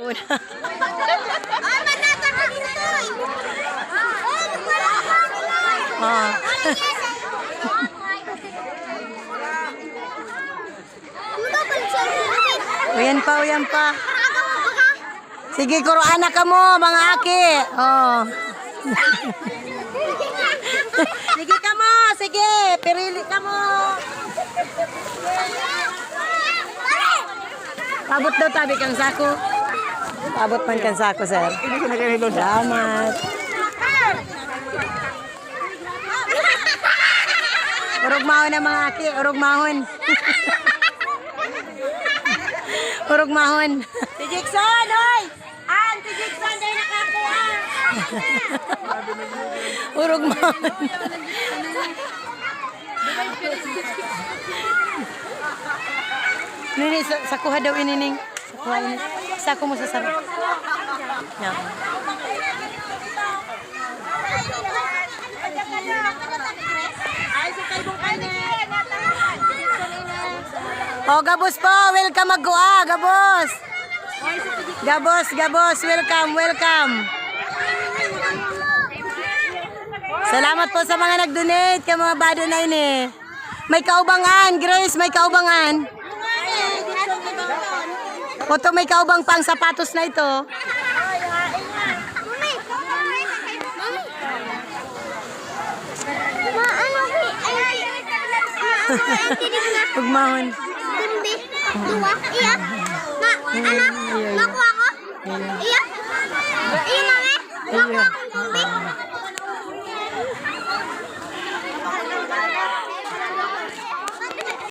po na. Uyan pa, uyan pa. Sige, kuruana ka mo, mga aki. Oh. Sige ka mo, sige. Pirili ka mo. Abot daw tabi kang sako. Abot man kang sako, sir. Salamat. Urog mahon na mga aki, urog mahon. Urog mahon. Si Jackson, hoy! Si Jackson, dahil nakakuha. Urog mahon. Nini, sakuha daw inining. Sakuha ini. Sako mo sa sarap. Yeah. Oh, Gabos po, welcome magkuha, Gabos. Gabos, Gabos, welcome, welcome. Salamat po sa mga nag-donate, ka mga bado na ini. May kaubangan, Grace, may kaubangan. Oto, may kaubang pang sapatos na ito. Pagmahon. Dua, iya. Anak, makuha ko? Iya. Iya, mami. Makuha akong tubig.